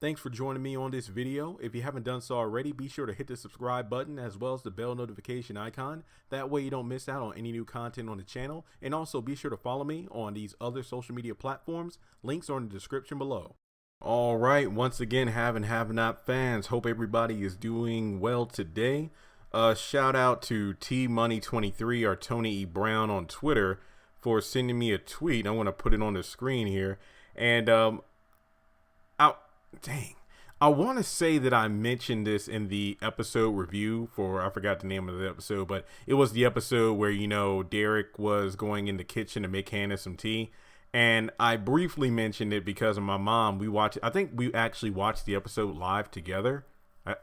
Thanks for joining me on this video. If you haven't done so already, be sure to hit the subscribe button as well as the bell notification icon. That way you don't miss out on any new content on the channel. And also be sure to follow me on these other social media platforms. Links are in the description below. All right, once again, have not fans. Hope everybody is doing well today. Shout out to T-Money23 or Tony E. Brown on Twitter for sending me a tweet. I want to put it on the screen here. And dang, I want to say that I mentioned this in the episode review for, I forgot the name of the episode, but it was the episode where, Derrick was going in the kitchen to make Hanna some tea. And I briefly mentioned it because of my mom. I think we actually watched the episode live together.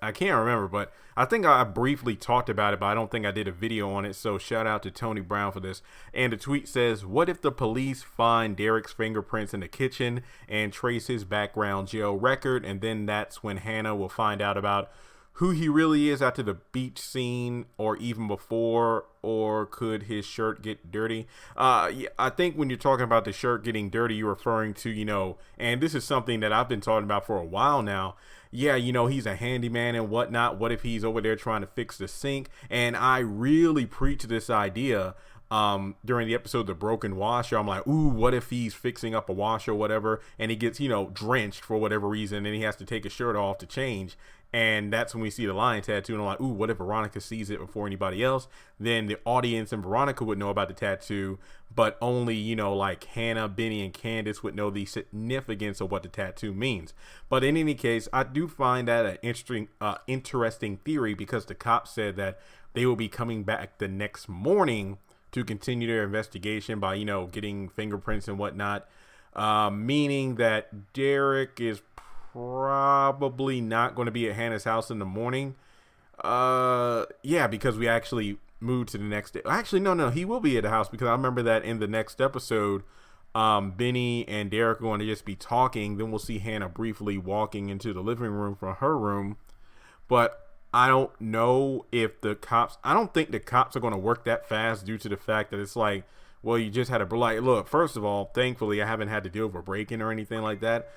I can't remember, but I think I briefly talked about it, but I don't think I did a video on it. So shout out to Tony Brown for this. And the tweet says, what if the police find Derrick's fingerprints in the kitchen and trace his background jail record? And then that's when Hanna will find out about who he really is after the beach scene or even before, or could his shirt get dirty? Yeah, I think when you're talking about the shirt getting dirty, you're referring to, and this is something that I've been talking about for a while now. Yeah, he's a handyman and whatnot. What if he's over there trying to fix the sink? And I really preach this idea during the episode The Broken Washer. I'm like, ooh, what if he's fixing up a washer or whatever and he gets drenched for whatever reason and he has to take his shirt off to change. And that's when we see the lion tattoo, and I'm like, ooh, what if Veronica sees it before anybody else? Then the audience and Veronica would know about the tattoo, but only, like Hanna, Benny, and Candace would know the significance of what the tattoo means. But in any case, I do find that an interesting theory, because the cops said that they will be coming back the next morning to continue their investigation by, getting fingerprints and whatnot, meaning that Derrick is probably not going to be at Hanna's house in the morning. Yeah, because we actually moved to the next day. Actually, no, he will be at the house, because I remember that in the next episode, Benny and Derrick are going to just be talking. Then we'll see Hanna briefly walking into the living room from her room. But I don't know if I don't think the cops are going to work that fast, due to the fact that it's like, well, you just had a look. First of all, thankfully, I haven't had to deal with a break-in or anything like that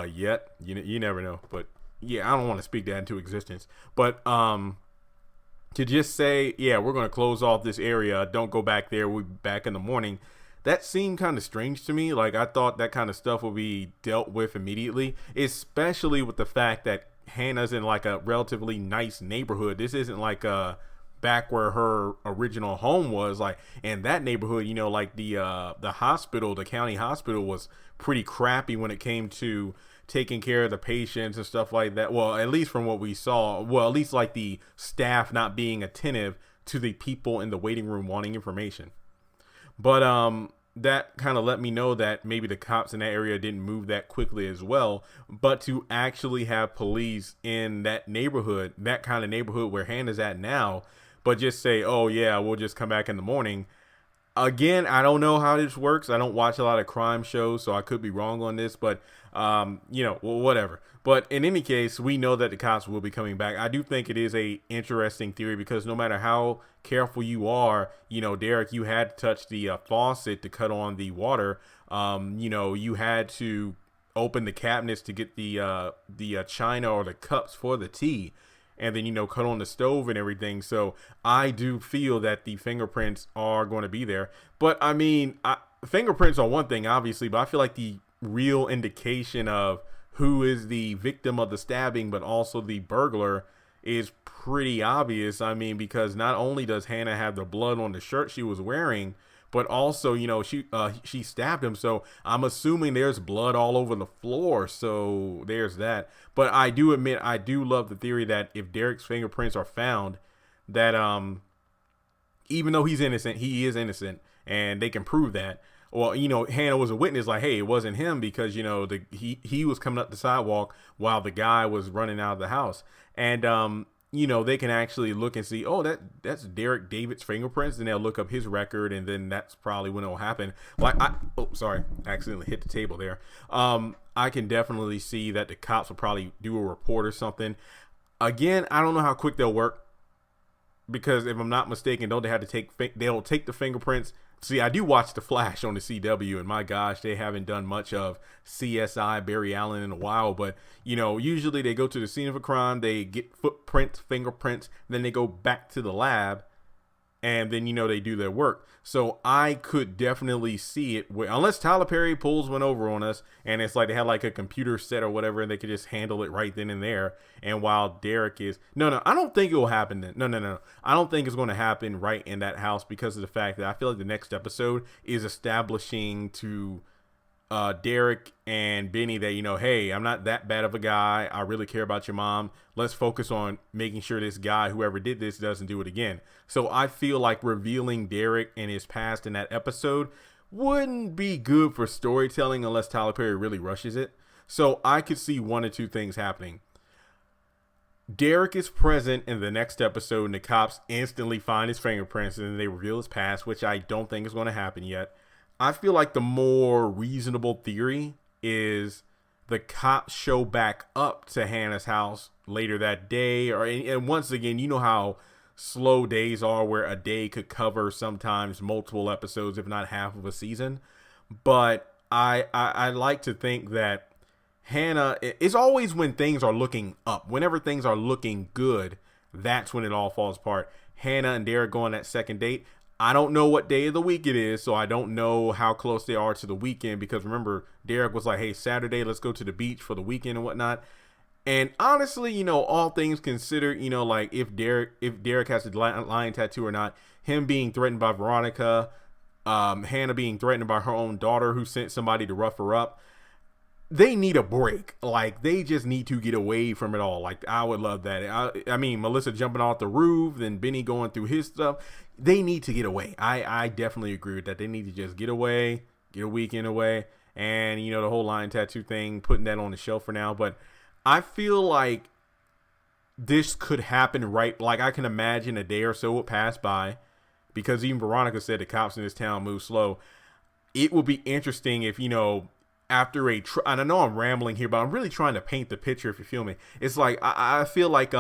yet. You never know, but yeah, I don't want to speak that into existence. But to just say, yeah, we're gonna close off this area, don't go back there, we'll be back in the morning. That seemed kind of strange to me. Like, I thought that kind of stuff would be dealt with immediately, especially with the fact that Hanna's in like a relatively nice neighborhood. This isn't like back where her original home was, like in that neighborhood, like the hospital, the county hospital, was pretty crappy when it came to taking care of the patients and stuff like that. Well, at least from what we saw, at least like the staff not being attentive to the people in the waiting room wanting information. But that kind of let me know that maybe the cops in that area didn't move that quickly as well. But to actually have police in that neighborhood, that kind of neighborhood where Hanna's at now, but just say, oh yeah, we'll just come back in the morning. Again, I don't know how this works. I don't watch a lot of crime shows, so I could be wrong on this, but whatever. But in any case, we know that the cops will be coming back. I do think it is a interesting theory, because no matter how careful you are, Derrick, you had to touch the faucet to cut on the water. You had to open the cabinets to get the china or the cups for the tea, and then, cut on the stove and everything. So I do feel that the fingerprints are going to be there. But I mean, fingerprints are one thing, obviously, but I feel like the real indication of who is the victim of the stabbing, but also the burglar, is pretty obvious. I mean, because not only does Hanna have the blood on the shirt she was wearing, but also, she stabbed him. So I'm assuming there's blood all over the floor. So there's that. But I do admit, I do love the theory that if Derrick's fingerprints are found, that even though he's innocent, he is innocent, and they can prove that. Well, Hanna was a witness, like, hey, it wasn't him, because, he was coming up the sidewalk while the guy was running out of the house. And they can actually look and see, oh, that's Derrick David's fingerprints, and they'll look up his record, and then that's probably when it'll happen. Like, I accidentally hit the table there. I can definitely see that the cops will probably do a report or something. Again, I don't know how quick they'll work. because if I'm not mistaken, don't they have to they'll take the fingerprints. See, I do watch The Flash on the CW, and my gosh, they haven't done much of CSI Barry Allen in a while. But, usually they go to the scene of a crime, they get footprints, fingerprints, then they go back to the lab, and then, they do their work. So I could definitely see it, unless Tyler Perry pulls one over on us, and it's like they had like a computer set or whatever, and they could just handle it right then and there. And while Derrick is, no, I don't think it will happen then. No. I don't think it's going to happen right in that house, because of the fact that I feel like the next episode is establishing to Derrick and Benny that, hey, I'm not that bad of a guy. I really care about your mom. Let's focus on making sure this guy, whoever did this, doesn't do it again. So I feel like revealing Derrick and his past in that episode wouldn't be good for storytelling unless Tyler Perry really rushes it. So I could see one or two things happening. Derrick is present in the next episode, and the cops instantly find his fingerprints, and then they reveal his past, which I don't think is going to happen yet. I feel like the more reasonable theory is the cops show back up to Hanna's house later that day. And once again, you know how slow days are, where a day could cover sometimes multiple episodes, if not half of a season. But I like to think that Hanna, it's always when things are looking up. Whenever things are looking good, that's when it all falls apart. Hanna and Derrick go on that second date. I don't know what day of the week it is, so I don't know how close they are to the weekend, because remember, Derrick was like, hey, Saturday, let's go to the beach for the weekend and whatnot. And honestly, all things considered, like if Derrick has the lion tattoo or not, him being threatened by Veronica, Hanna being threatened by her own daughter who sent somebody to rough her up, they need a break. Like, they just need to get away from it all. Like, I would love that. I mean, Melissa jumping off the roof, then Benny going through his stuff. They need to get away. I definitely agree with that. They need to just get away, get a weekend away. And, the whole lion tattoo thing, putting that on the shelf for now. But I feel like this could happen right. Like, I can imagine a day or so will pass by, because even Veronica said the cops in this town move slow. It would be interesting if, after and I know I'm rambling here, but I'm really trying to paint the picture, if you feel me. It's like, I feel like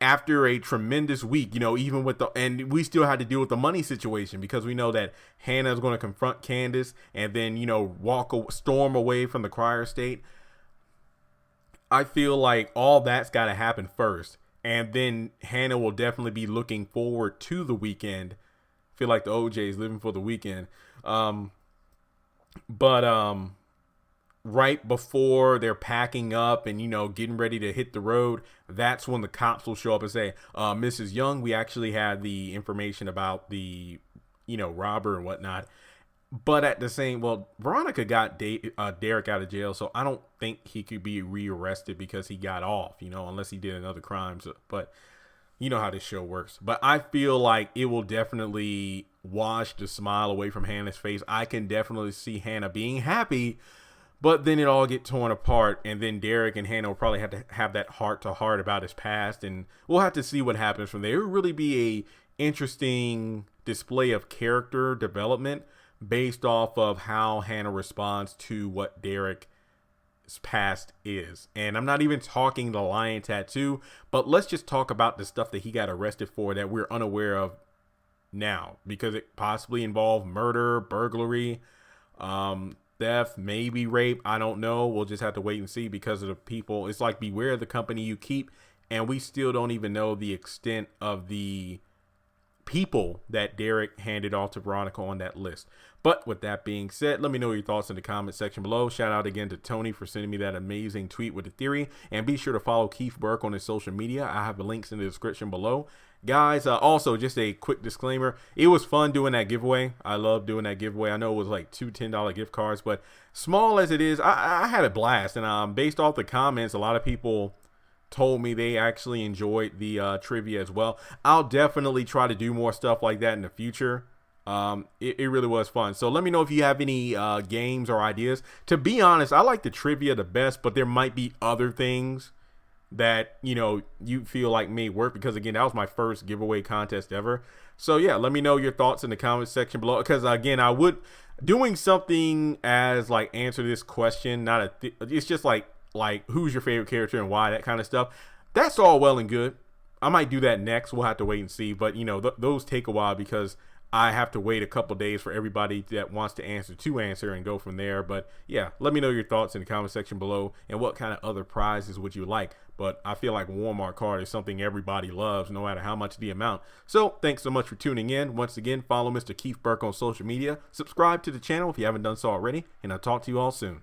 after a tremendous week, even with and we still had to deal with the money situation, because we know that Hanna is going to confront Candace and then, storm away from the crier state. I feel like all that's got to happen first. And then Hanna will definitely be looking forward to the weekend. I feel like the OJ is living for the weekend. But right before they're packing up and, getting ready to hit the road, that's when the cops will show up and say, Mrs. Young, we actually had the information about the, robber and whatnot. But at the same, Veronica got Derrick out of jail, so I don't think he could be rearrested because he got off, unless he did another crime. So, but you know how this show works. But I feel like it will definitely wash the smile away from Hanna's face. I can definitely see Hanna being happy, but then it all get torn apart, and then Derrick and Hanna will probably have to have that heart-to-heart about his past, and we'll have to see what happens from there. It will really be a interesting display of character development based off of how Hanna responds to what Derrick's past is. And I'm not even talking the lion tattoo, but let's just talk about the stuff that he got arrested for that we're unaware of now, because it possibly involved murder, burglary, theft, maybe rape. I don't know. We'll just have to wait and see, because of the people. It's like, beware of the company you keep, and we still don't even know the extent of the people that Derrick handed off to Veronica on that list. But with that being said, let me know your thoughts in the comment section below. Shout out again to Tony for sending me that amazing tweet with the theory, and be sure to follow Keith Burke on his social media. I have the links in the description below, guys. Also, just a quick disclaimer, it was fun doing that giveaway. I love doing that giveaway. I know it was like two $10 gift cards, but small as it is, I had a blast. And based off the comments, a lot of people told me they actually enjoyed the trivia as well. I'll definitely try to do more stuff like that in the future. It really was fun. So let me know if you have any games or ideas. To be honest, I like the trivia the best, but there might be other things that you feel like may work, because again, that was my first giveaway contest ever. So yeah, let me know your thoughts in the comment section below, because again, I would doing something as like answer this question, it's just like who's your favorite character and why, that kind of stuff. That's all well and good. I might do that next. We'll have to wait and see. But, you know, those take a while because I have to wait a couple days for everybody that wants to answer and go from there. But yeah, let me know your thoughts in the comment section below and what kind of other prizes would you like. But I feel like Walmart card is something everybody loves, no matter how much the amount. So thanks so much for tuning in. Once again, follow Mr. Keith Burke on social media. Subscribe to the channel if you haven't done so already. And I'll talk to you all soon.